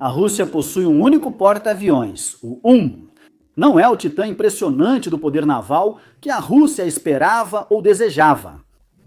a Rússia possui um único porta-aviões, o Não é o titã impressionante do poder naval que a Rússia esperava ou desejava.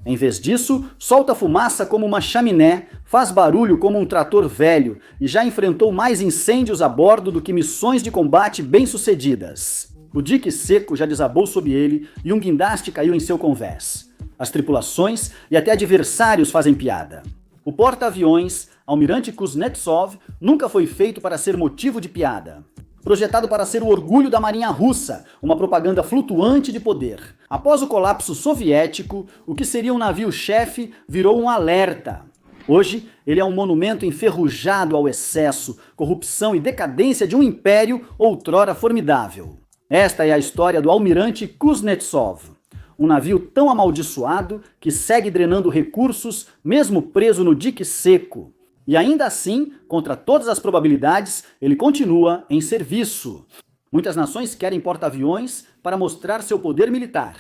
Em vez disso, solta fumaça como uma chaminé, faz barulho como um trator velho e já enfrentou mais incêndios a bordo do que missões de combate bem-sucedidas. O dique seco já desabou sob ele e um guindaste caiu em seu convés. As tripulações e até adversários fazem piada. O porta-aviões, Almirante Kuznetsov, nunca foi feito para ser motivo de piada. Projetado para ser o orgulho da Marinha Russa, uma propaganda flutuante de poder. Após o colapso soviético, o que seria um navio-chefe virou um alerta. Hoje, ele é um monumento enferrujado ao excesso, corrupção e decadência de um império outrora formidável. Esta é a história do Almirante Kuznetsov, um navio tão amaldiçoado que segue drenando recursos, mesmo preso no dique seco. E ainda assim, contra todas as probabilidades, ele continua em serviço. Muitas nações querem porta-aviões para mostrar seu poder militar.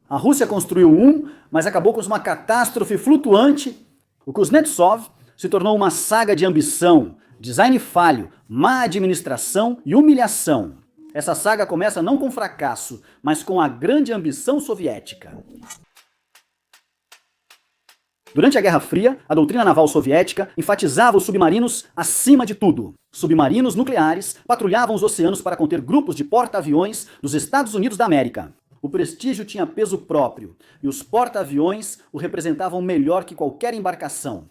A Rússia construiu mas acabou com uma catástrofe flutuante. O Kuznetsov se tornou uma saga de ambição, design falho, má administração e humilhação. Essa saga começa não com fracasso, mas com a grande ambição soviética. Durante a Guerra Fria, a doutrina naval soviética enfatizava os submarinos acima de tudo. Submarinos nucleares patrulhavam os oceanos para conter grupos de porta-aviões dos Estados Unidos da América. O prestígio tinha peso próprio, e os porta-aviões o representavam melhor que qualquer embarcação.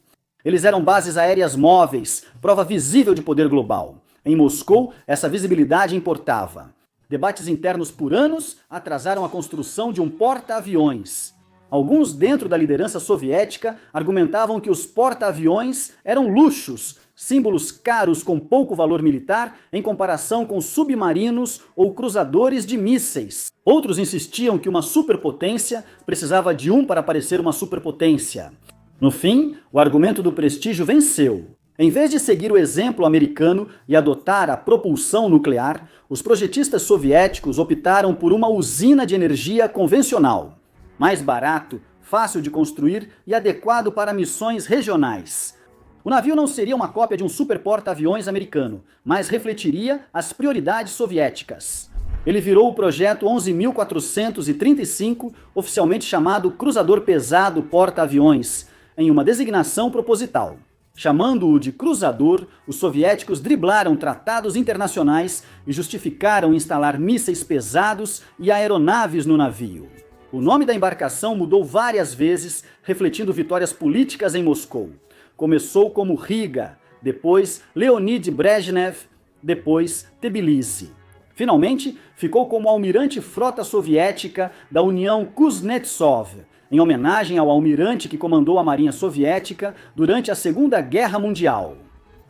Eles eram bases aéreas móveis, prova visível de poder global. Em Moscou, essa visibilidade importava. Debates internos por anos atrasaram a construção de um porta-aviões. Alguns dentro da liderança soviética argumentavam que os porta-aviões eram luxos, símbolos caros com pouco valor militar em comparação com submarinos ou cruzadores de mísseis. Outros insistiam que uma superpotência precisava de para parecer uma superpotência. No fim, o argumento do prestígio venceu. Em vez de seguir o exemplo americano e adotar a propulsão nuclear, os projetistas soviéticos optaram por uma usina de energia convencional. Mais barato, fácil de construir e adequado para missões regionais. O navio não seria uma cópia de um super porta-aviões americano, mas refletiria as prioridades soviéticas. Ele virou o projeto 11.435, oficialmente chamado Cruzador Pesado Porta-Aviões, em uma designação proposital. Chamando-o de cruzador, os soviéticos driblaram tratados internacionais e justificaram instalar mísseis pesados e aeronaves no navio. O nome da embarcação mudou várias vezes, refletindo vitórias políticas em Moscou. Começou como Riga, depois Leonid Brezhnev, depois Tbilisi. Finalmente, ficou como almirante frota soviética da União Kuznetsov, em homenagem ao almirante que comandou a Marinha Soviética durante a Segunda Guerra Mundial.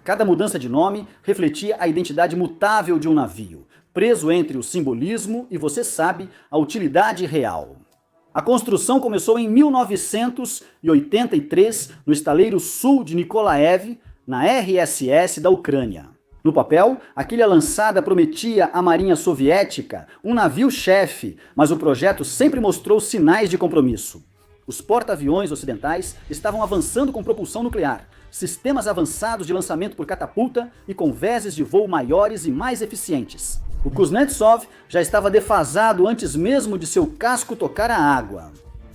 Cada mudança de nome refletia a identidade mutável de um navio, preso entre o simbolismo e, você sabe, a utilidade real. A construção começou em 1983 no estaleiro sul de Nikolaev, na RSS da Ucrânia. No papel, a quilha lançada prometia à Marinha Soviética um navio-chefe, mas o projeto sempre mostrou sinais de compromisso. Os porta-aviões ocidentais estavam avançando com propulsão nuclear, sistemas avançados de lançamento por catapulta e convéses de voo maiores e mais eficientes. O Kuznetsov já estava defasado antes mesmo de seu casco tocar a água.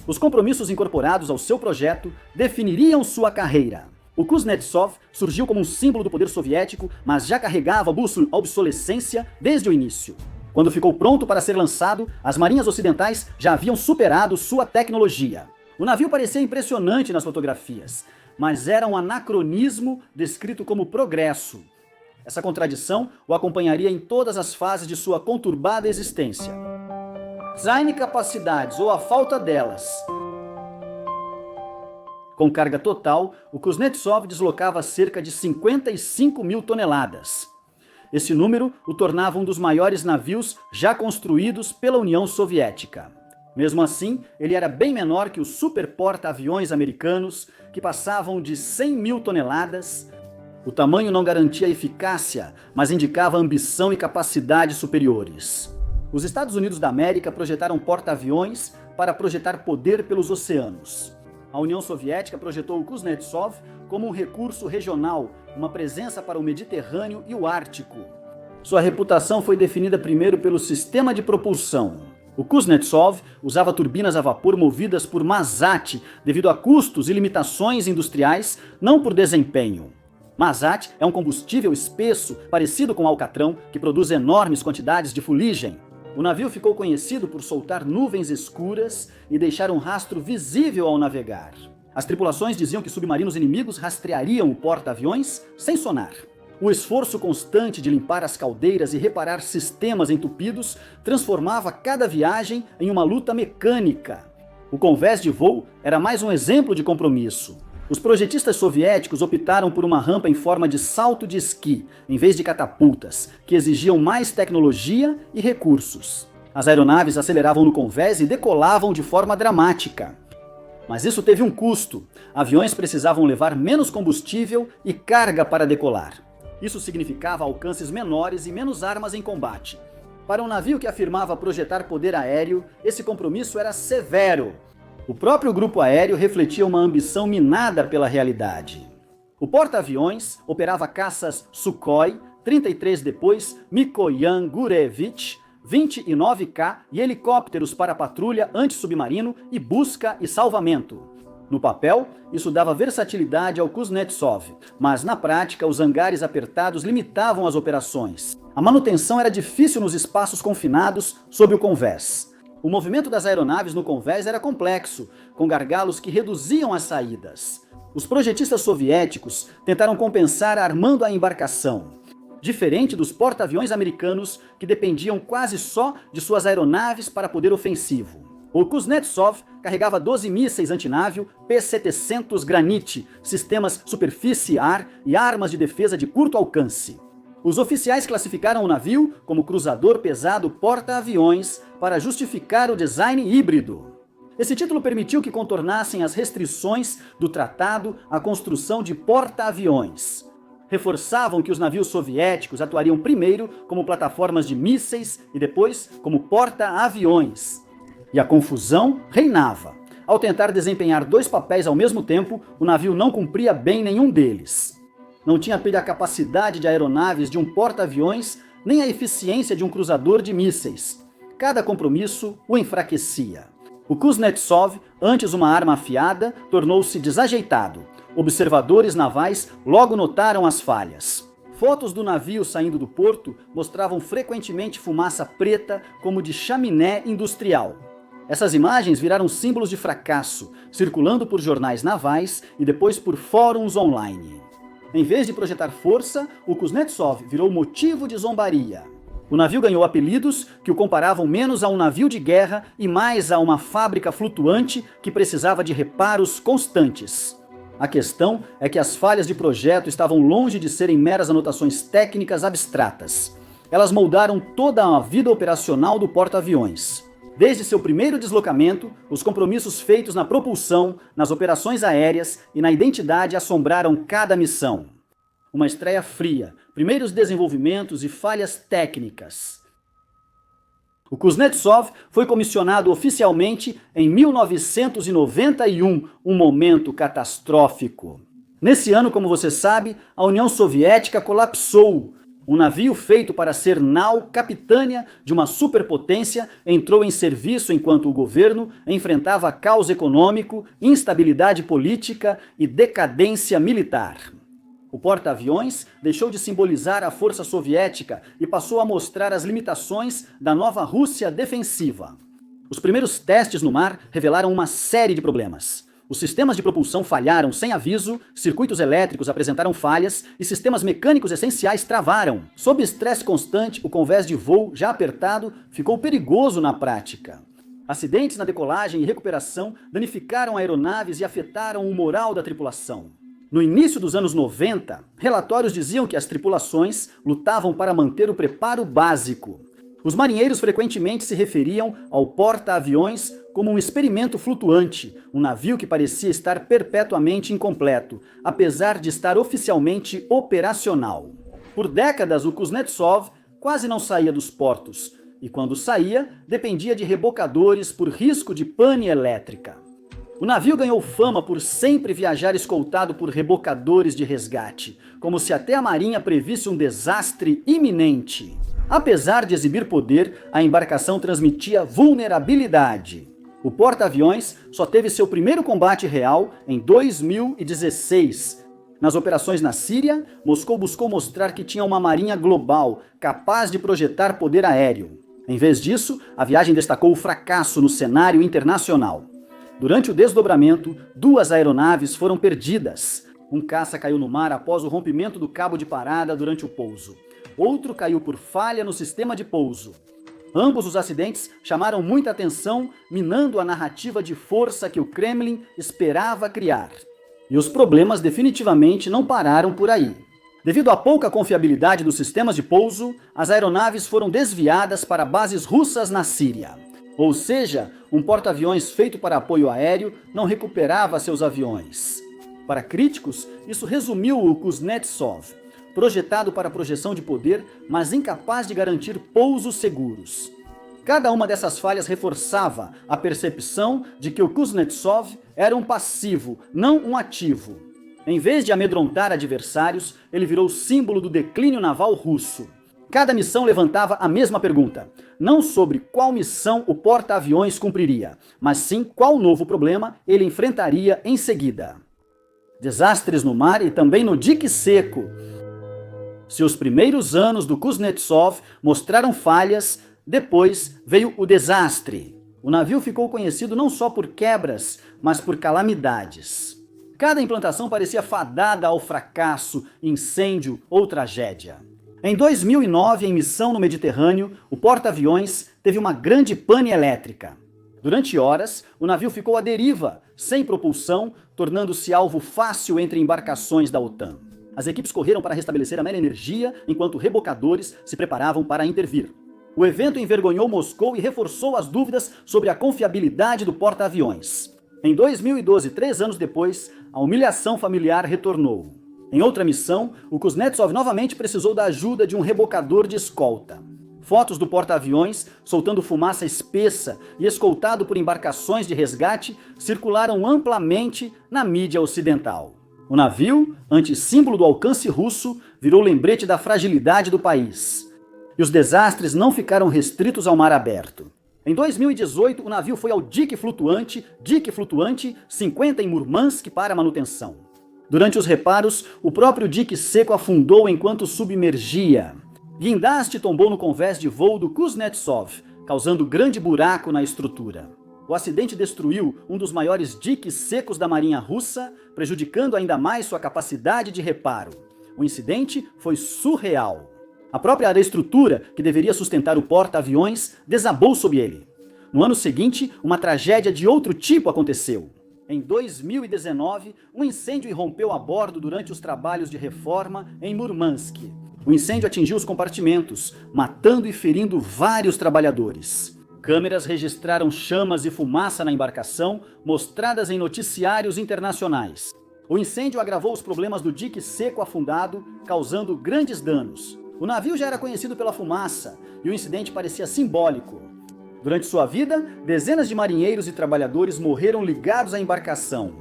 Os compromissos incorporados ao seu projeto definiriam sua carreira. O Kuznetsov surgiu como um símbolo do poder soviético, mas já carregava a obsolescência desde o início. Quando ficou pronto para ser lançado, as marinhas ocidentais já haviam superado sua tecnologia. O navio parecia impressionante nas fotografias, mas era um anacronismo descrito como progresso. Essa contradição o acompanharia em todas as fases de sua conturbada existência. Design capacidades ou a falta delas. Com carga total, o Kuznetsov deslocava cerca de 55 mil toneladas. Esse número o tornava um dos maiores navios já construídos pela União Soviética. Mesmo assim, ele era bem menor que os super porta-aviões americanos, que passavam de 100 mil toneladas. O tamanho não garantia eficácia, mas indicava ambição e capacidade superiores. Os Estados Unidos da América projetaram porta-aviões para projetar poder pelos oceanos. A União Soviética projetou o Kuznetsov como um recurso regional uma presença para o Mediterrâneo e o Ártico. Sua reputação foi definida primeiro pelo sistema de propulsão. O Kuznetsov usava turbinas a vapor movidas por Mazat devido a custos e limitações industriais, não por desempenho. Mazat é um combustível espesso, parecido com alcatrão, que produz enormes quantidades de fuligem. O navio ficou conhecido por soltar nuvens escuras e deixar um rastro visível ao navegar. As tripulações diziam que submarinos inimigos rastreariam o porta-aviões sem sonar. O esforço constante de limpar as caldeiras e reparar sistemas entupidos transformava cada viagem em uma luta mecânica. O convés de voo era mais um exemplo de compromisso. Os projetistas soviéticos optaram por uma rampa em forma de salto de esqui, em vez de catapultas, que exigiam mais tecnologia e recursos. As aeronaves aceleravam no convés e decolavam de forma dramática. Mas isso teve um custo. Aviões precisavam levar menos combustível e carga para decolar. Isso significava alcances menores e menos armas em combate. Para um navio que afirmava projetar poder aéreo, esse compromisso era severo. O próprio grupo aéreo refletia uma ambição minada pela realidade. O porta-aviões operava caças Sukhoi, 33 depois, Mikoyan Gurevich, 29K e helicópteros para patrulha antissubmarino e busca e salvamento. No papel, isso dava versatilidade ao Kuznetsov, mas na prática os hangares apertados limitavam as operações. A manutenção era difícil nos espaços confinados sob o convés. O movimento das aeronaves no convés era complexo, com gargalos que reduziam as saídas. Os projetistas soviéticos tentaram compensar armando a embarcação, diferente dos porta-aviões americanos que dependiam quase só de suas aeronaves para poder ofensivo. O Kuznetsov carregava 12 mísseis antinávio P-700 Granit, sistemas superfície-ar e armas de defesa de curto alcance. Os oficiais classificaram o navio como cruzador pesado porta-aviões para justificar o design híbrido. Esse título permitiu que contornassem as restrições do tratado à construção de porta-aviões. Reforçavam que os navios soviéticos atuariam primeiro como plataformas de mísseis e depois como porta-aviões. E a confusão reinava. Ao tentar desempenhar dois papéis ao mesmo tempo, o navio não cumpria bem nenhum deles. Não tinha a capacidade de aeronaves de um porta-aviões, nem a eficiência de um cruzador de mísseis. Cada compromisso o enfraquecia. O Kuznetsov, antes uma arma afiada, tornou-se desajeitado. Observadores navais logo notaram as falhas. Fotos do navio saindo do porto mostravam frequentemente fumaça preta como de chaminé industrial. Essas imagens viraram símbolos de fracasso, circulando por jornais navais e depois por fóruns online. Em vez de projetar força, o Kuznetsov virou motivo de zombaria. O navio ganhou apelidos que o comparavam menos a um navio de guerra e mais a uma fábrica flutuante que precisava de reparos constantes. A questão é que as falhas de projeto estavam longe de serem meras anotações técnicas abstratas. Elas moldaram toda a vida operacional do porta-aviões. Desde seu primeiro deslocamento, os compromissos feitos na propulsão, nas operações aéreas e na identidade assombraram cada missão. Uma estreia fria, primeiros desenvolvimentos e falhas técnicas. O Kuznetsov foi comissionado oficialmente em 1991, um momento catastrófico. Nesse ano, como você sabe, a União Soviética colapsou. Um navio feito para ser nau capitânia de uma superpotência entrou em serviço enquanto o governo enfrentava caos econômico, instabilidade política e decadência militar. O porta-aviões deixou de simbolizar a força soviética e passou a mostrar as limitações da nova Rússia defensiva. Os primeiros testes no mar revelaram uma série de problemas. Os sistemas de propulsão falharam sem aviso, circuitos elétricos apresentaram falhas e sistemas mecânicos essenciais travaram. Sob estresse constante, o convés de voo, já apertado, ficou perigoso na prática. Acidentes na decolagem e recuperação danificaram aeronaves e afetaram o moral da tripulação. No início dos anos 90, relatórios diziam que as tripulações lutavam para manter o preparo básico. Os marinheiros frequentemente se referiam ao porta-aviões como um experimento flutuante, um navio que parecia estar perpetuamente incompleto, apesar de estar oficialmente operacional. Por décadas, o Kuznetsov quase não saía dos portos, e quando saía, dependia de rebocadores por risco de pane elétrica. O navio ganhou fama por sempre viajar escoltado por rebocadores de resgate, como se até a marinha previsse um desastre iminente. Apesar de exibir poder, a embarcação transmitia vulnerabilidade. O porta-aviões só teve seu primeiro combate real em 2016. Nas operações na Síria, Moscou buscou mostrar que tinha uma marinha global, capaz de projetar poder aéreo. Em vez disso, a viagem destacou o fracasso no cenário internacional. Durante o desdobramento, 2 aeronaves foram perdidas. Um caça caiu no mar após o rompimento do cabo de parada durante o pouso. Outro caiu por falha no sistema de pouso. Ambos os acidentes chamaram muita atenção, minando a narrativa de força que o Kremlin esperava criar. E os problemas definitivamente não pararam por aí. Devido à pouca confiabilidade dos sistemas de pouso, as aeronaves foram desviadas para bases russas na Síria. Ou seja, um porta-aviões feito para apoio aéreo não recuperava seus aviões. Para críticos, isso resumiu o Kuznetsov, projetado para projeção de poder, mas incapaz de garantir pousos seguros. Cada uma dessas falhas reforçava a percepção de que o Kuznetsov era um passivo, não um ativo. Em vez de amedrontar adversários, ele virou símbolo do declínio naval russo. Cada missão levantava a mesma pergunta, não sobre qual missão o porta-aviões cumpriria, mas sim qual novo problema ele enfrentaria em seguida. Desastres no mar e também no dique seco. Se os primeiros anos do Kuznetsov mostraram falhas, depois veio o desastre. O navio ficou conhecido não só por quebras, mas por calamidades. Cada implantação parecia fadada ao fracasso, incêndio ou tragédia. Em 2009, em missão no Mediterrâneo, o porta-aviões teve uma grande pane elétrica. Durante horas, o navio ficou à deriva, sem propulsão, tornando-se alvo fácil entre embarcações da OTAN. As equipes correram para restabelecer a mera energia, enquanto rebocadores se preparavam para intervir. O evento envergonhou Moscou e reforçou as dúvidas sobre a confiabilidade do porta-aviões. Em 2012, 3 anos depois, a humilhação familiar retornou. Em outra missão, o Kuznetsov novamente precisou da ajuda de um rebocador de escolta. Fotos do porta-aviões, soltando fumaça espessa e escoltado por embarcações de resgate, circularam amplamente na mídia ocidental. O navio, antissímbolo do alcance russo, virou lembrete da fragilidade do país. E os desastres não ficaram restritos ao mar aberto. Em 2018, o navio foi ao dique flutuante 50 em Murmansk para manutenção. Durante os reparos, o próprio dique seco afundou enquanto submergia. Guindaste tombou no convés de voo do Kuznetsov, causando grande buraco na estrutura. O acidente destruiu um dos maiores diques secos da Marinha Russa, prejudicando ainda mais sua capacidade de reparo. O incidente foi surreal. A própria aeroestrutura, que deveria sustentar o porta-aviões, desabou sob ele. No ano seguinte, uma tragédia de outro tipo aconteceu. Em 2019, um incêndio irrompeu a bordo durante os trabalhos de reforma em Murmansk. O incêndio atingiu os compartimentos, matando e ferindo vários trabalhadores. Câmeras registraram chamas e fumaça na embarcação, mostradas em noticiários internacionais. O incêndio agravou os problemas do dique seco afundado, causando grandes danos. O navio já era conhecido pela fumaça, e o incidente parecia simbólico. Durante sua vida, dezenas de marinheiros e trabalhadores morreram ligados à embarcação.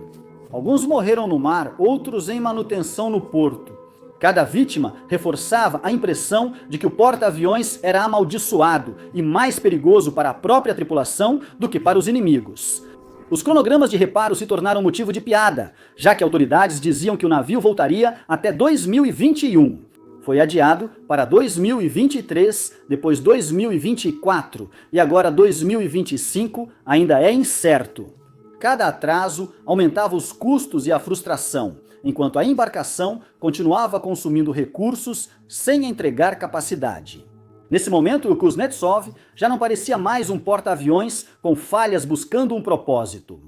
Alguns morreram no mar, outros em manutenção no porto. Cada vítima reforçava a impressão de que o porta-aviões era amaldiçoado e mais perigoso para a própria tripulação do que para os inimigos. Os cronogramas de reparo se tornaram motivo de piada, já que autoridades diziam que o navio voltaria até 2021. Foi adiado para 2023, depois 2024 e agora 2025 ainda é incerto. Cada atraso aumentava os custos e a frustração, enquanto a embarcação continuava consumindo recursos sem entregar capacidade. Nesse momento, o Kuznetsov já não parecia mais um porta-aviões com falhas buscando um propósito.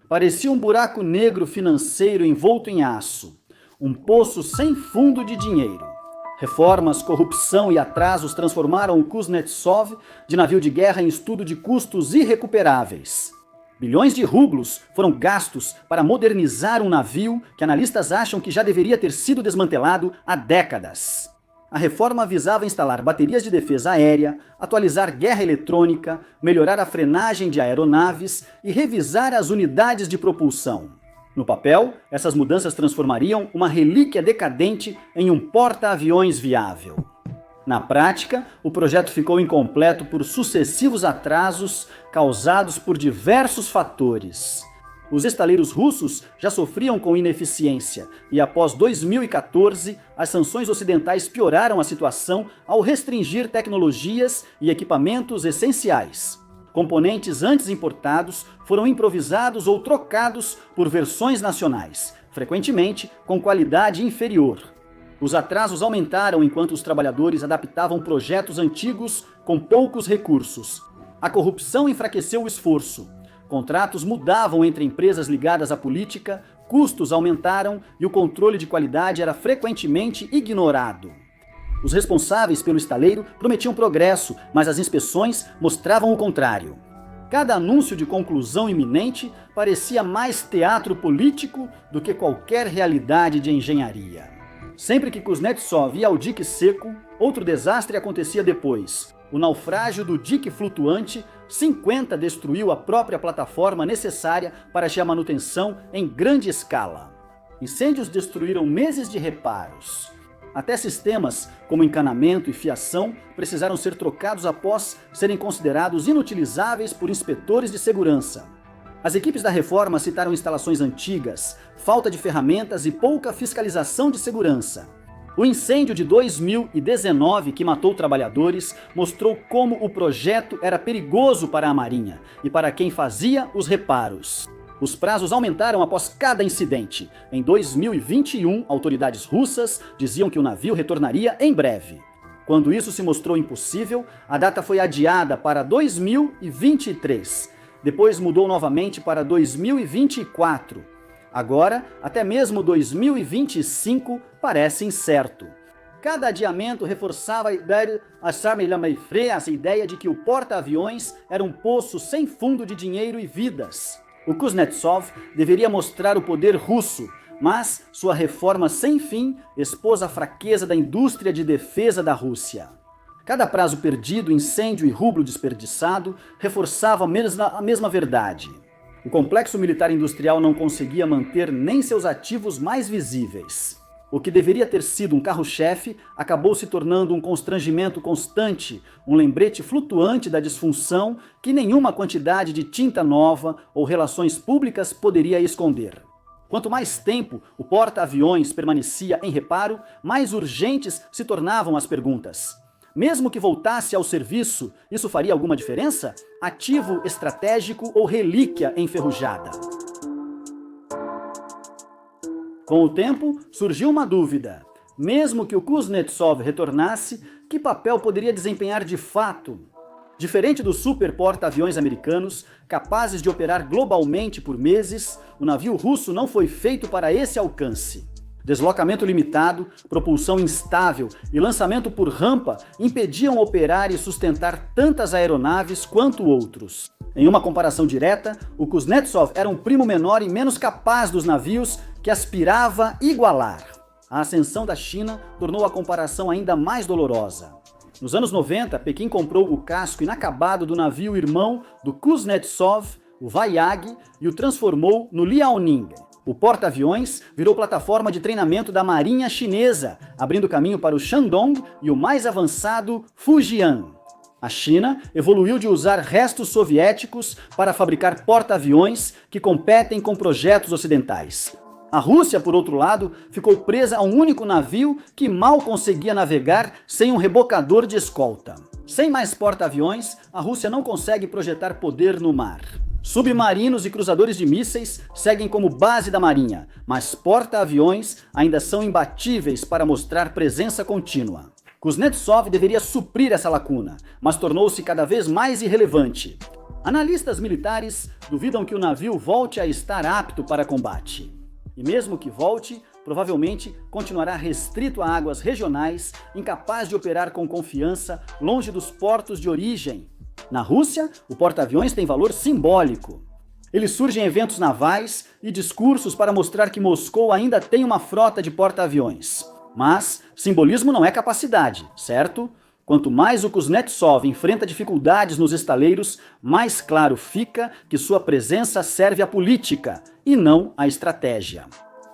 Parecia um buraco negro financeiro envolto em aço, um poço sem fundo de dinheiro. Reformas, corrupção e atrasos transformaram o Kuznetsov de navio de guerra em estudo de custos irrecuperáveis. Bilhões de rublos foram gastos para modernizar um navio que analistas acham que já deveria ter sido desmantelado há décadas. A reforma visava instalar baterias de defesa aérea, atualizar guerra eletrônica, melhorar a frenagem de aeronaves e revisar as unidades de propulsão. No papel, essas mudanças transformariam uma relíquia decadente em um porta-aviões viável. Na prática, o projeto ficou incompleto por sucessivos atrasos causados por diversos fatores. Os estaleiros russos já sofriam com ineficiência e, após 2014, as sanções ocidentais pioraram a situação ao restringir tecnologias e equipamentos essenciais. Componentes antes importados foram improvisados ou trocados por versões nacionais, frequentemente com qualidade inferior. Os atrasos aumentaram enquanto os trabalhadores adaptavam projetos antigos com poucos recursos. A corrupção enfraqueceu o esforço. Contratos mudavam entre empresas ligadas à política, custos aumentaram e o controle de qualidade era frequentemente ignorado. Os responsáveis pelo estaleiro prometiam progresso, mas as inspeções mostravam o contrário. Cada anúncio de conclusão iminente parecia mais teatro político do que qualquer realidade de engenharia. Sempre que Kuznetsov ia ao dique seco, outro desastre acontecia depois. O naufrágio do dique flutuante 50 destruiu a própria plataforma necessária para sua manutenção em grande escala. Incêndios destruíram meses de reparos. Até sistemas como encanamento e fiação precisaram ser trocados após serem considerados inutilizáveis por inspetores de segurança. As equipes da reforma citaram instalações antigas, falta de ferramentas e pouca fiscalização de segurança. O incêndio de 2019, que matou trabalhadores, mostrou como o projeto era perigoso para a Marinha e para quem fazia os reparos. Os prazos aumentaram após cada incidente. Em 2021, autoridades russas diziam que o navio retornaria em breve. Quando isso se mostrou impossível, a data foi adiada para 2023. Depois mudou novamente para 2024. Agora, até mesmo 2025 parece incerto. Cada adiamento reforçava a ideia de que o porta-aviões era um poço sem fundo de dinheiro e vidas. O Kuznetsov deveria mostrar o poder russo, mas sua reforma sem fim expôs a fraqueza da indústria de defesa da Rússia. Cada prazo perdido, incêndio e rublo desperdiçado reforçava a mesma verdade. O complexo militar industrial não conseguia manter nem seus ativos mais visíveis. O que deveria ter sido um carro-chefe acabou se tornando um constrangimento constante, um lembrete flutuante da disfunção que nenhuma quantidade de tinta nova ou relações públicas poderia esconder. Quanto mais tempo o porta-aviões permanecia em reparo, mais urgentes se tornavam as perguntas. Mesmo que voltasse ao serviço, isso faria alguma diferença? Ativo estratégico ou relíquia enferrujada? Com o tempo, surgiu uma dúvida. Mesmo que o Kuznetsov retornasse, que papel poderia desempenhar de fato? Diferente dos super porta-aviões americanos, capazes de operar globalmente por meses, o navio russo não foi feito para esse alcance. Deslocamento limitado, propulsão instável e lançamento por rampa impediam operar e sustentar tantas aeronaves quanto outros. Em uma comparação direta, o Kuznetsov era um primo menor e menos capaz dos navios que aspirava igualar. A ascensão da China tornou a comparação ainda mais dolorosa. Nos anos 90, Pequim comprou o casco inacabado do navio irmão do Kuznetsov, o Vaiag, e o transformou no Liaoning. O porta-aviões virou plataforma de treinamento da Marinha Chinesa, abrindo caminho para o Shandong e o mais avançado Fujian. A China evoluiu de usar restos soviéticos para fabricar porta-aviões que competem com projetos ocidentais. A Rússia, por outro lado, ficou presa a um único navio que mal conseguia navegar sem um rebocador de escolta. Sem mais porta-aviões, a Rússia não consegue projetar poder no mar. Submarinos e cruzadores de mísseis seguem como base da Marinha, mas porta-aviões ainda são imbatíveis para mostrar presença contínua. Kuznetsov deveria suprir essa lacuna, mas tornou-se cada vez mais irrelevante. Analistas militares duvidam que o navio volte a estar apto para combate. E mesmo que volte, provavelmente continuará restrito a águas regionais, incapaz de operar com confiança longe dos portos de origem. Na Rússia, o porta-aviões tem valor simbólico. Ele surge em eventos navais e discursos para mostrar que Moscou ainda tem uma frota de porta-aviões. Mas simbolismo não é capacidade, certo? Quanto mais o Kuznetsov enfrenta dificuldades nos estaleiros, mais claro fica que sua presença serve à política e não à estratégia.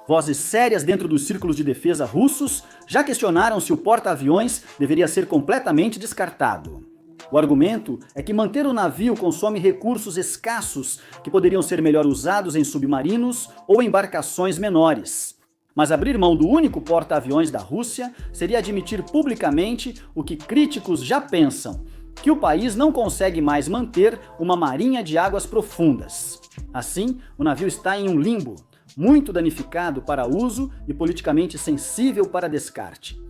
Vozes sérias dentro dos círculos de defesa russos já questionaram se o porta-aviões deveria ser completamente descartado. O argumento é que manter o navio consome recursos escassos que poderiam ser melhor usados em submarinos ou embarcações menores. Mas abrir mão do único porta-aviões da Rússia seria admitir publicamente o que críticos já pensam, que o país não consegue mais manter uma marinha de águas profundas. Assim, o navio está em um limbo, muito danificado para uso e politicamente sensível para descarte.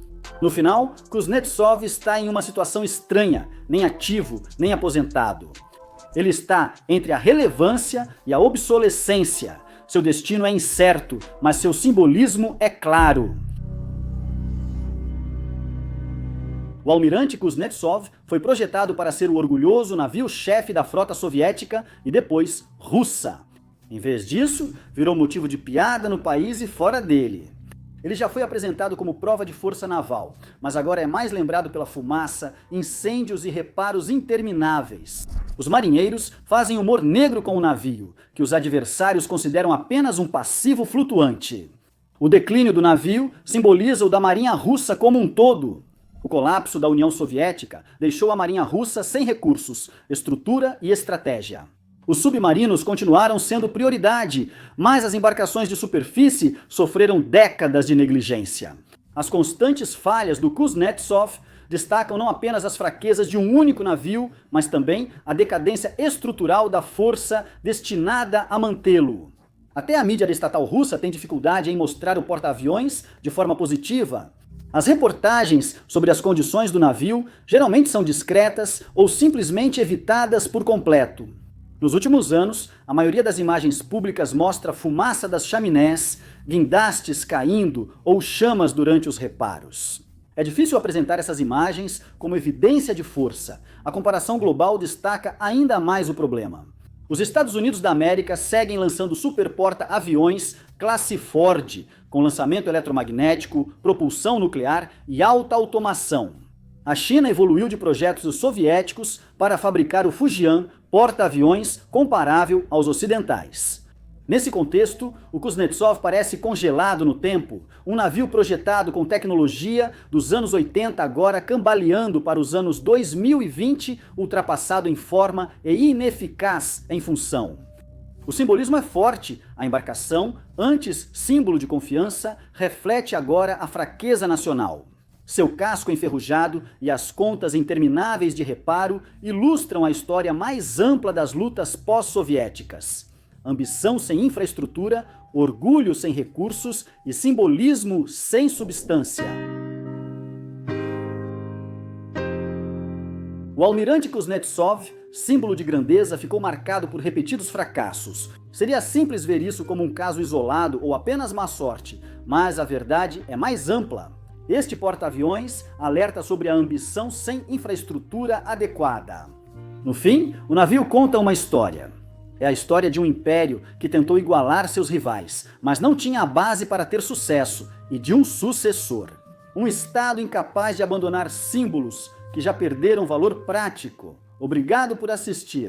No final, Kuznetsov está em uma situação estranha, nem ativo, nem aposentado. Ele está entre a relevância e a obsolescência. Seu destino é incerto, mas seu simbolismo é claro. O almirante Kuznetsov foi projetado para ser o orgulhoso navio-chefe da frota soviética e depois russa. Em vez disso, virou motivo de piada no país e fora dele. Ele já foi apresentado como prova de força naval, mas agora é mais lembrado pela fumaça, incêndios e reparos intermináveis. Os marinheiros fazem humor negro com o navio, que os adversários consideram apenas um passivo flutuante. O declínio do navio simboliza o da marinha russa como um todo. O colapso da União Soviética deixou a marinha russa sem recursos, estrutura e estratégia. Os submarinos continuaram sendo prioridade, mas as embarcações de superfície sofreram décadas de negligência. As constantes falhas do Kuznetsov destacam não apenas as fraquezas de um único navio, mas também a decadência estrutural da força destinada a mantê-lo. Até a mídia estatal russa tem dificuldade em mostrar o porta-aviões de forma positiva. As reportagens sobre as condições do navio geralmente são discretas ou simplesmente evitadas por completo. Nos últimos anos, a maioria das imagens públicas mostra fumaça das chaminés, guindastes caindo ou chamas durante os reparos. É difícil apresentar essas imagens como evidência de força. A comparação global destaca ainda mais o problema. Os Estados Unidos da América seguem lançando superporta-aviões classe Ford, com lançamento eletromagnético, propulsão nuclear e alta automação. A China evoluiu de projetos soviéticos para fabricar o Fujian, porta-aviões comparável aos ocidentais. Nesse contexto, o Kuznetsov parece congelado no tempo, um navio projetado com tecnologia dos anos 80 agora cambaleando para os anos 2020, ultrapassado em forma e ineficaz em função. O simbolismo é forte, a embarcação, antes símbolo de confiança, reflete agora a fraqueza nacional. Seu casco enferrujado e as contas intermináveis de reparo ilustram a história mais ampla das lutas pós-soviéticas. Ambição sem infraestrutura, orgulho sem recursos e simbolismo sem substância. O almirante Kuznetsov, símbolo de grandeza, ficou marcado por repetidos fracassos. Seria simples ver isso como um caso isolado ou apenas má sorte, mas a verdade é mais ampla. Este porta-aviões alerta sobre a ambição sem infraestrutura adequada. No fim, o navio conta uma história. É a história de um império que tentou igualar seus rivais, mas não tinha a base para ter sucesso, e de um sucessor. Um Estado incapaz de abandonar símbolos que já perderam valor prático. Obrigado por assistir.